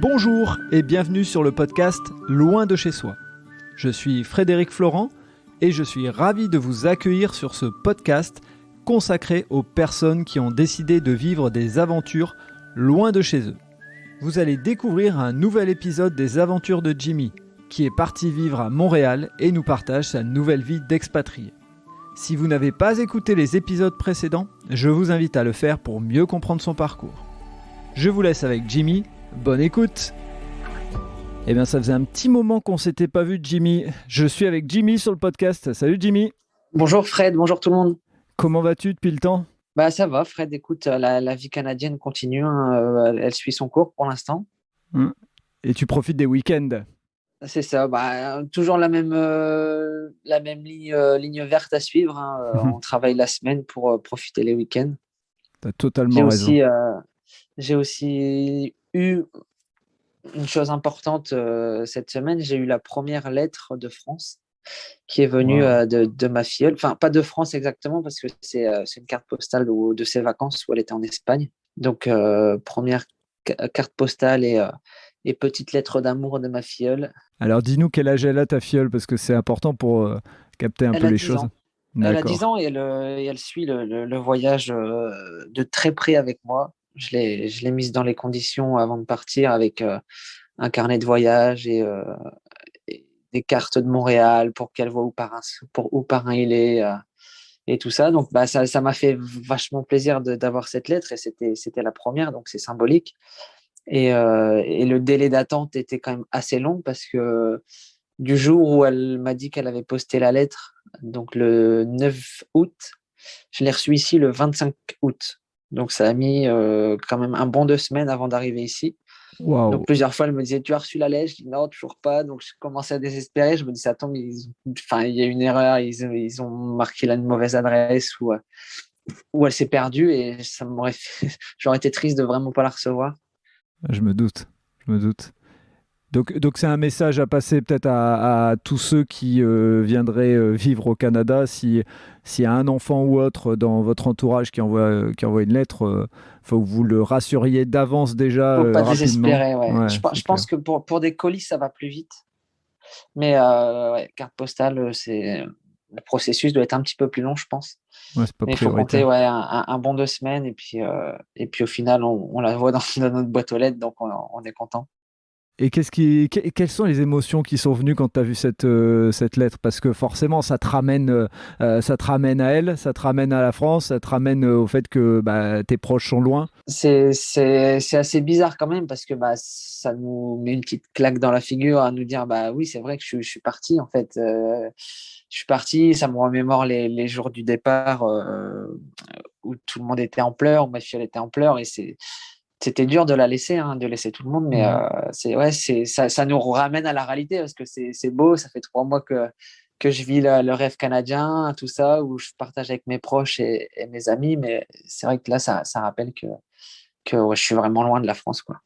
Bonjour et bienvenue sur le podcast Loin de chez soi. Je suis Frédéric Florent et je suis ravi de vous accueillir sur ce podcast consacré aux personnes qui ont décidé de vivre des aventures loin de chez eux. Vous allez découvrir un nouvel épisode des aventures de Jimmy, qui est parti vivre à Montréal et nous partage sa nouvelle vie d'expatrié. Si vous n'avez pas écouté les épisodes précédents, je vous invite à le faire pour mieux comprendre son parcours. Je vous laisse avec Jimmy. Bonne écoute. Eh bien, ça faisait un petit moment qu'on s'était pas vu, Jimmy. Je suis avec Jimmy sur le podcast. Salut Jimmy. Bonjour Fred, bonjour tout le monde. Comment vas-tu depuis le temps ? Ça va Fred, écoute, la vie canadienne continue, elle suit son cours pour l'instant. Et tu profites des week-ends ? C'est ça, toujours la même ligne verte à suivre. On travaille la semaine pour profiter les week-ends. T'as totalement raison. J'ai aussi eu une chose importante cette semaine. J'ai eu la première lettre de France qui est venue de ma filleule. Enfin, pas de France exactement, parce que c'est une carte postale de ses vacances où elle était en Espagne. Donc, première carte postale et petite lettre d'amour de ma filleule. Alors, dis-nous quel âge elle a, ta filleule, parce que c'est important pour capter un peu les choses. Elle a 10 ans et elle suit le voyage de très près avec moi. Je l'ai mise dans les conditions avant de partir avec un carnet de voyage et des cartes de Montréal pour qu'elle voit où parrain il est et tout ça. Donc, ça m'a fait vachement plaisir d'avoir cette lettre et c'était la première, donc c'est symbolique. Et le délai d'attente était quand même assez long parce que du jour où elle m'a dit qu'elle avait posté la lettre, donc le 9 août, je l'ai reçue ici le 25 août. Donc, ça a mis quand même un bon 2 semaines avant d'arriver ici. Wow. Donc, plusieurs fois, elle me disait, tu as reçu la lettre? Je dis, non, toujours pas. Donc, je commençais à désespérer. Je me dis, ça tombe, il y a une erreur. Ils ont marqué là une mauvaise adresse ou elle s'est perdue et j'aurais été triste de vraiment pas la recevoir. Je me doute. Donc c'est un message à passer peut-être à tous ceux qui viendraient vivre au Canada. S'il y a un enfant ou autre dans votre entourage qui envoie une lettre, faut que vous le rassuriez d'avance déjà Faut pas rapidement. désespérer, ouais. Ouais, Je pense que pour des colis, ça va plus vite. Mais carte postale, le processus doit être un petit peu plus long, je pense. Ouais, c'est pas Mais il faut prioritaire. compter un bon 2 semaines et puis au final, on la voit dans notre boîte aux lettres, donc on est content. Et quelles sont les émotions qui sont venues quand tu as vu cette lettre ? Parce que forcément, ça te ramène à elle, ça te ramène à la France, ça te ramène au fait que tes proches sont loin. C'est assez bizarre quand même parce que ça nous met une petite claque dans la figure à nous dire oui, c'est vrai que je suis parti en fait. Je suis parti, ça me remémore les jours du départ où tout le monde était en pleurs, où ma fille elle était en pleurs et c'était dur de la laisser, de laisser tout le monde, mais ça nous ramène à la réalité parce que c'est beau. Ça fait 3 mois que je vis le rêve canadien, tout ça, où je partage avec mes proches et mes amis, mais c'est vrai que là, ça rappelle que je suis vraiment loin de la France, quoi.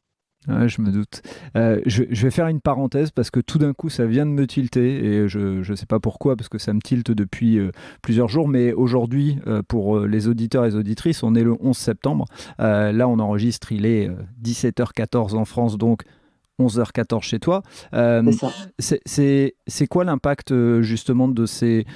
Ouais, je me doute. Je vais faire une parenthèse parce que tout d'un coup, ça vient de me tilter et je ne sais pas pourquoi, parce que ça me tilte depuis plusieurs jours. Mais aujourd'hui, pour les auditeurs et les auditrices, on est le 11 septembre. Là, on enregistre, il est 17h14 en France, donc 11h14 chez toi. C'est ça. C'est quoi l'impact justement de ces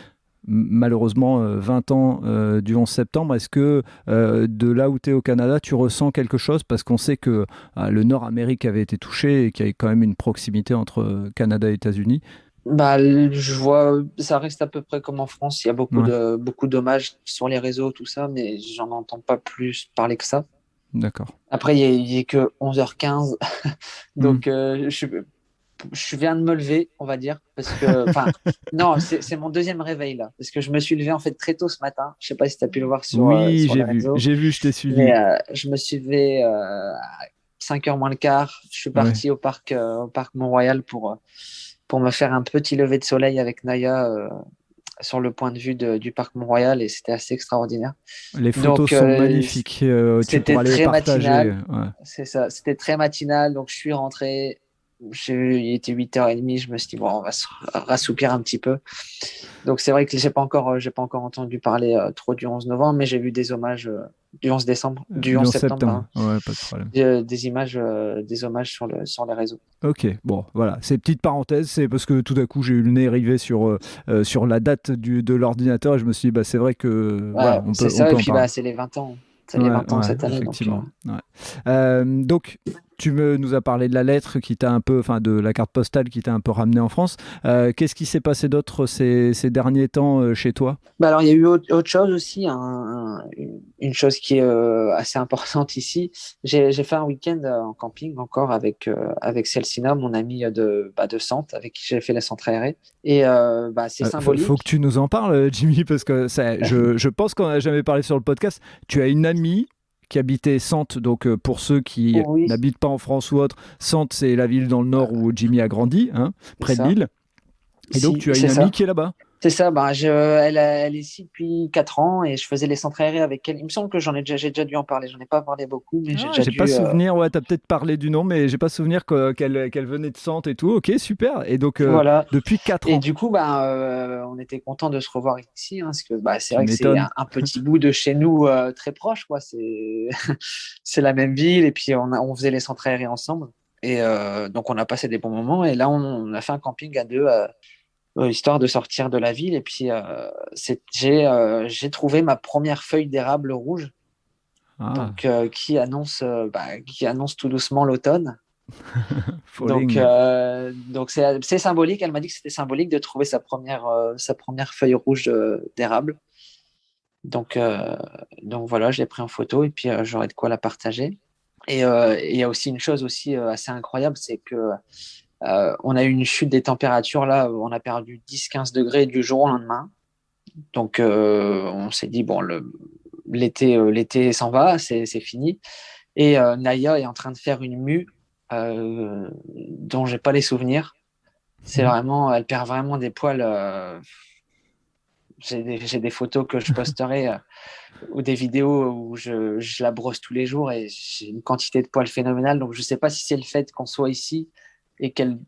malheureusement 20 ans du 11 septembre? Est-ce que de là où tu es au Canada, tu ressens quelque chose? Parce qu'on sait que le Nord-Amérique avait été touché et qu'il y a quand même une proximité entre Canada et États-Unis. Je vois, ça reste à peu près comme en France. Il y a beaucoup Ouais. d'hommages sur les réseaux, tout ça, mais j'en entends pas plus parler que ça. D'accord. Après, il y a que 11h15, donc je viens de me lever, on va dire, parce que, non, c'est mon deuxième réveil là, parce que je me suis levé en fait très tôt ce matin. Je sais pas si tu as pu le voir Oui, sur les réseaux, j'ai vu, je t'ai suivi. mais je me suis levé à 5h moins le quart. Je suis parti au parc Mont-Royal pour me faire un petit lever de soleil avec Naya sur le point de vue du parc Mont-Royal et c'était assez extraordinaire. Les photos Donc, sont magnifiques. Tu c'était pourras les très partager. matinal. Ouais. C'est ça, c'était très matinal, donc je suis rentré. il était 8h30, je me suis dit, bon, on va se rassoupir un petit peu. Donc c'est vrai que j'ai pas encore entendu parler trop du 11 novembre, mais j'ai vu des hommages du 11 décembre, du Du 11 11 septembre, septembre. pardon, Ouais, pas de problème. des images, des hommages sur les réseaux. Ok, bon, voilà, ces petites parenthèses, c'est parce que tout à coup j'ai eu le nez rivé sur la date de l'ordinateur et je me suis dit, bah, c'est vrai que voilà, Ouais, c'est on ça, et peut en puis parler. bah, c'est les 20 ans. C'est les Ouais, 20 ans ouais, cette année, donc effectivement. Ouais. Donc, nous as parlé de la lettre qui t'a un peu, enfin, de la carte postale qui t'a un peu ramené en France. Qu'est-ce qui s'est passé d'autre ces derniers temps chez toi? bah alors, il y a eu autre chose aussi, une chose qui est assez importante ici. J'ai fait un week-end en camping encore avec Celsina, mon ami de Sante, avec qui j'ai fait la centre aérée. Et bah, c'est Faut que symbolique. tu nous en parles, Jimmy, parce que je pense qu'on n'a jamais parlé sur le podcast. Tu as une amie qui habitait Sante, donc pour ceux qui Oui, n'habitent pas en France ou autre, Sante, c'est la ville dans le nord où Jimmy a grandi, hein, c'est près de ça. Lille. Et donc, Si, tu as une c'est amie ça. qui est là-bas. C'est ça, bah, elle est ici depuis 4 ans et je faisais les centres aérés avec elle. Il me semble que j'ai déjà dû en parler. J'en ai pas parlé beaucoup, mais j'ai Ah, déjà j'ai pas dû. souvenir, ouais, t'as peut-être parlé du nom, mais j'ai pas souvenir qu'elle venait de Sante et tout. Ok, super. Et donc, Voilà. depuis 4 Et ans, du coup, bah, on était content de se revoir ici, hein, parce que bah, c'est tu vrai que c'est m'étonnes. un petit bout de chez nous très proche, quoi. C'est c'est la même ville et puis on faisait les centres aérés ensemble. Et donc on a passé des bons moments. Et là, on a fait un camping à deux, histoire de sortir de la ville. Et puis j'ai trouvé ma première feuille d'érable rouge, Ah, donc qui annonce tout doucement l'automne. falling. Donc c'est symbolique. Elle m'a dit que c'était symbolique de trouver sa première feuille rouge d'érable. Donc, euh, donc voilà, je l'ai pris en photo et puis j'aurai de quoi la partager. Et il y a aussi une chose aussi assez incroyable, c'est que on a eu une chute des températures là, on a perdu 10-15 degrés du jour au lendemain. Donc on s'est dit bon, l'été s'en va, c'est fini. Et Naya est en train de faire une mue dont j'ai pas les souvenirs. C'est vraiment, elle perd vraiment des poils. J'ai des photos que je posterai ou des vidéos où je la brosse tous les jours et j'ai une quantité de poils phénoménale. Donc je sais pas si c'est le fait qu'on soit ici et qu'elle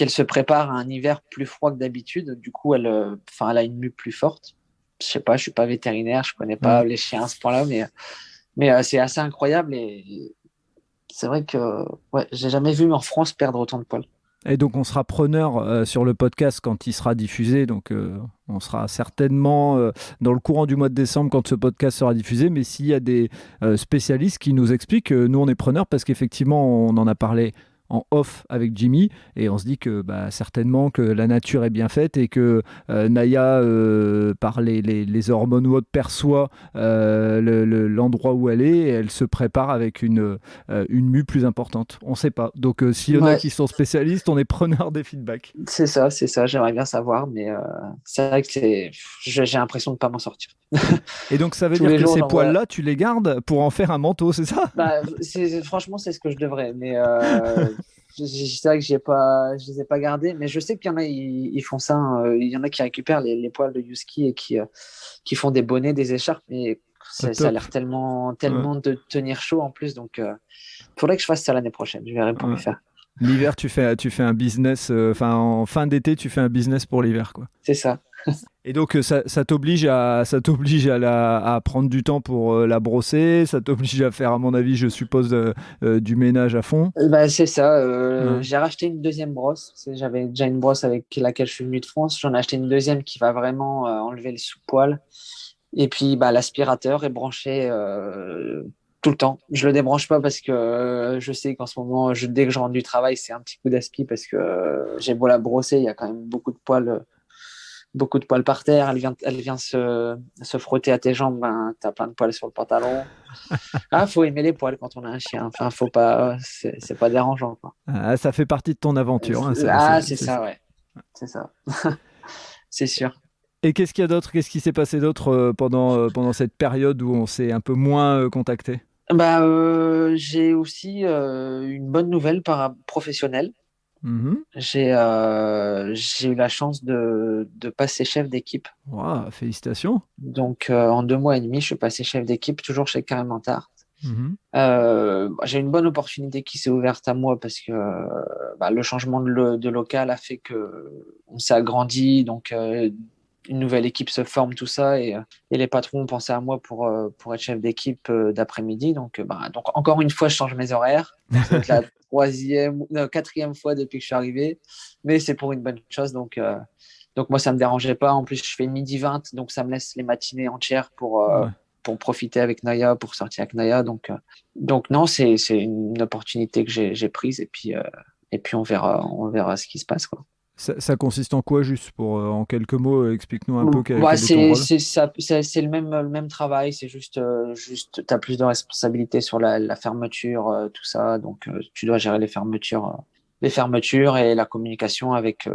se prépare à un hiver plus froid que d'habitude. Du coup, elle a une mue plus forte. Je sais pas, je suis pas vétérinaire, je connais pas Hmm. les chiens à ce point-là, mais c'est assez incroyable et c'est vrai que ouais, j'ai jamais vu en France perdre autant de poils. Et donc, on sera preneur sur le podcast quand il sera diffusé. Donc, on sera certainement dans le courant du mois de décembre quand ce podcast sera diffusé. Mais s'il y a des spécialistes qui nous expliquent, nous, on est preneur parce qu'effectivement, on en a parlé en off avec Jimmy et on se dit que bah, certainement que la nature est bien faite et que Naya, par les hormones ou autres, perçoit l'endroit où elle est et elle se prépare avec une mue plus importante. On ne sait pas. Donc, s'il y en a Ouais, qui sont spécialistes, on est preneur des feedbacks. c'est ça, j'aimerais bien savoir, mais c'est vrai que j'ai l'impression de pas m'en sortir. Et donc, ça veut Tous dire les que jours, ces j'en vois. poils-là, tu les gardes pour en faire un manteau, c'est ça? Bah, franchement, c'est ce que je devrais, mais c'est vrai que je les ai pas gardés, mais je sais qu'il y en a, ils font ça, hein. Il y en a qui récupèrent les poils de Husky et qui font des bonnets, des écharpes, mais Ah, ça a top. l'air tellement, Ouais, tellement de tenir chaud en plus, donc faudrait que je fasse ça l'année prochaine. Je verrai pour ouais. les faire. L'hiver, tu fais un business, enfin en fin d'été, tu fais un business pour l'hiver, quoi. C'est ça. Et donc ça t'oblige à prendre du temps pour la brosser, ça t'oblige à faire, à mon avis, je suppose, du ménage à fond. Bah, c'est ça. Ouais. J'ai racheté une deuxième brosse. J'avais déjà une brosse avec laquelle je suis venu de France. J'en ai acheté une deuxième qui va vraiment enlever le sous-poil. Et puis, bah, l'aspirateur est branché tout le temps. Je le débranche pas parce que je sais qu'en ce moment, dès que je rentre du travail, c'est un petit coup d'aspi parce que j'ai beau la brosser, il y a quand même beaucoup de poils par terre. Elle vient se frotter à tes jambes, ben, t'as plein de poils sur le pantalon. Ah, faut aimer les poils quand on a un chien. Enfin, faut pas, c'est pas dérangeant, quoi. Ah, ça fait partie de ton aventure, hein, Ah, c'est ça, ouais. C'est ça. C'est sûr. Et qu'est-ce qu'il y a d'autre? Qu'est-ce qui s'est passé d'autre pendant cette période où on s'est un peu moins contacté? Bah, j'ai aussi une bonne nouvelle professionnelle. Mhm. J'ai eu la chance de passer chef d'équipe. Ouah, félicitations. Donc, en 2 mois et demi, je suis passé chef d'équipe, toujours chez Carré Mentard. J'ai une bonne opportunité qui s'est ouverte à moi parce que le changement de local a fait que on s'est agrandi, donc une nouvelle équipe se forme, tout ça, et les patrons ont pensé à moi pour être chef d'équipe d'après-midi. Donc encore une fois, je change mes horaires. C'est la quatrième fois depuis que je suis arrivé, mais c'est pour une bonne chose. Donc moi, ça me dérangeait pas. En plus, je fais midi 20, donc ça me laisse les matinées entières pour profiter avec Naya, pour sortir avec Naya. Donc non, c'est une opportunité que j'ai prise, et puis on verra ce qui se passe, quoi. Ça consiste en quoi, juste pour en quelques mots, explique-nous un peu quel est ton rôle. C'est le même travail, c'est juste tu as plus de responsabilités sur la fermeture, tout ça, donc tu dois gérer les fermetures et la communication avec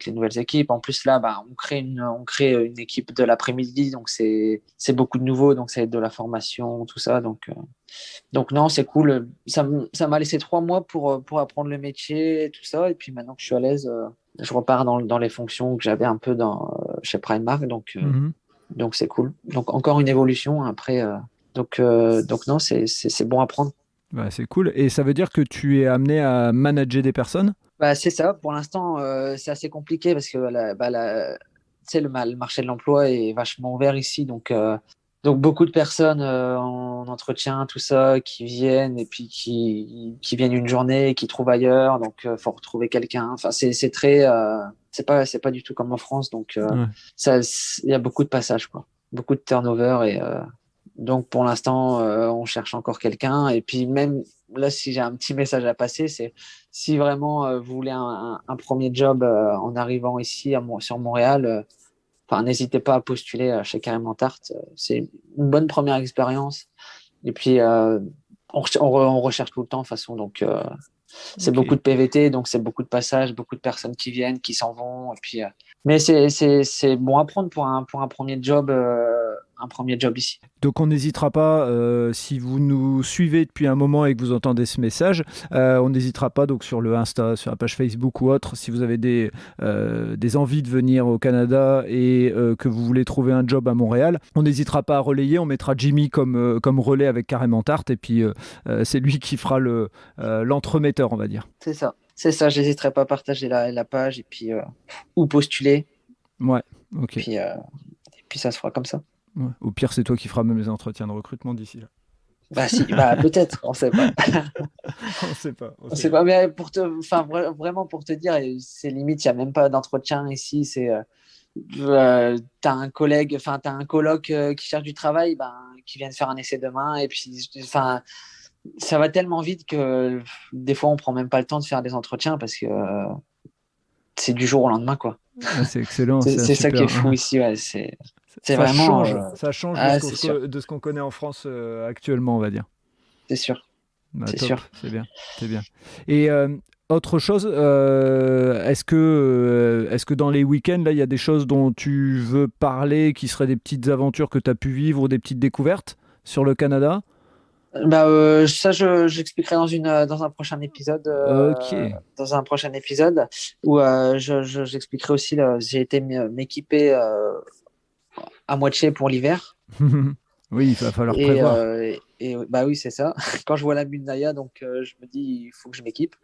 les nouvelles équipes. En plus là, on crée une équipe de l'après-midi, donc c'est beaucoup de nouveaux, donc ça va être de la formation, tout ça, donc non, c'est cool. Ça m'a laissé 3 mois pour apprendre le métier et tout ça, et puis maintenant que je suis à l'aise, je repars dans les fonctions que j'avais un peu chez Primark, donc c'est cool. Donc encore une évolution après. Donc non, c'est bon à prendre. Ouais, c'est cool. Et ça veut dire que tu es amené à manager des personnes? C'est ça. Pour l'instant, c'est assez compliqué parce que tu sais, le marché de l'emploi est vachement ouvert ici, donc beaucoup de personnes en entretien, tout ça, qui viennent et puis qui viennent une journée, qui trouvent ailleurs, donc faut retrouver quelqu'un. Enfin, c'est très, c'est pas du tout comme en France, donc il y a beaucoup de passages, quoi, beaucoup de turnover, et donc pour l'instant on cherche encore quelqu'un. Et puis même là, si j'ai un petit message à passer, c'est si vraiment vous voulez un premier job en arrivant ici sur Montréal. Enfin, n'hésitez pas à postuler chez Carrément Tarte. C'est une bonne première expérience. Et puis, on recherche tout le temps, de toute façon. Donc, c'est beaucoup de PVT, donc c'est beaucoup de passages, beaucoup de personnes qui viennent, qui s'en vont. Et puis, mais c'est bon à prendre pour un premier job ici. Donc on n'hésitera pas, si vous nous suivez depuis un moment et que vous entendez ce message, on n'hésitera pas, donc sur le Insta, sur la page Facebook ou autre, si vous avez des envies de venir au Canada et que vous voulez trouver un job à Montréal, on n'hésitera pas à relayer. On mettra Jimmy comme relais avec Carrément Tarte, et puis c'est lui qui fera l'entremetteur, on va dire. C'est ça, j'hésiterai pas à partager la page, et puis ou postuler. Ouais, ok. Et puis ça se fera comme ça. Ouais. Au pire, c'est toi qui feras même les entretiens de recrutement d'ici là. Peut-être, on sait pas. On sait pas. Mais vraiment pour te dire, c'est limite, il y a même pas d'entretien ici. C'est t'as un coloc qui cherche du travail, qui vient de faire un essai demain, et puis ça va tellement vite que des fois on prend même pas le temps de faire des entretiens parce que c'est du jour au lendemain, quoi. Ah, c'est excellent. c'est ça qui est fou ici, ouais. C'est vraiment ça change de ce qu'on connaît en France actuellement, on va dire. C'est sûr. C'est sûr. C'est bien. Et autre chose, est-ce que dans les week-ends, là, il y a des choses dont tu veux parler, qui seraient des petites aventures que tu as pu vivre, ou des petites découvertes sur le Canada? Ça, j'expliquerai dans un prochain épisode. Ok. Dans un prochain épisode où j'expliquerai aussi, j'ai été m'équiper à moitié pour l'hiver. Oui, il va falloir prévoir. Oui, c'est ça. Quand je vois la Naya, donc je me dis, il faut que je m'équipe.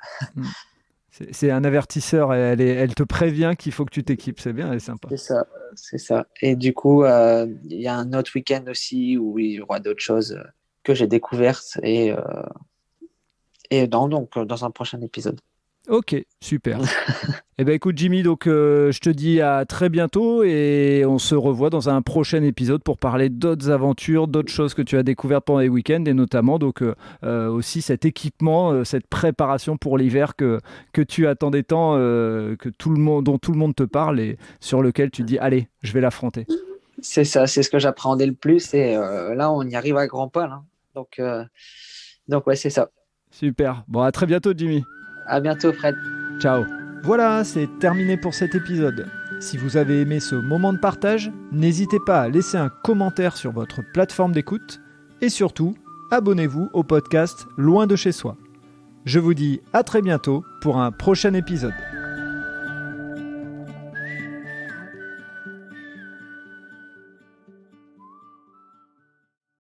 C'est un avertisseur, elle te prévient qu'il faut que tu t'équipes. C'est bien, elle est sympa. C'est ça. Et du coup, il y a un autre week-end aussi où il y aura d'autres choses que j'ai découvertes, et dans un prochain épisode. Ok, super. Eh ben écoute Jimmy, donc je te dis à très bientôt, et on se revoit dans un prochain épisode pour parler d'autres aventures, d'autres choses que tu as découvertes pendant les week-ends, et notamment donc aussi cet équipement, cette préparation pour l'hiver que tu attendais tant, dont tout le monde te parle, et sur lequel tu dis allez, je vais l'affronter. C'est ça, c'est ce que j'appréhendais le plus, et là on y arrive à grands pas, là. Donc ouais, c'est ça. Super. Bon, à très bientôt Jimmy. À bientôt Fred. Ciao. Voilà, c'est terminé pour cet épisode. Si vous avez aimé ce moment de partage, n'hésitez pas à laisser un commentaire sur votre plateforme d'écoute, et surtout, abonnez-vous au podcast Loin de chez soi. Je vous dis à très bientôt pour un prochain épisode.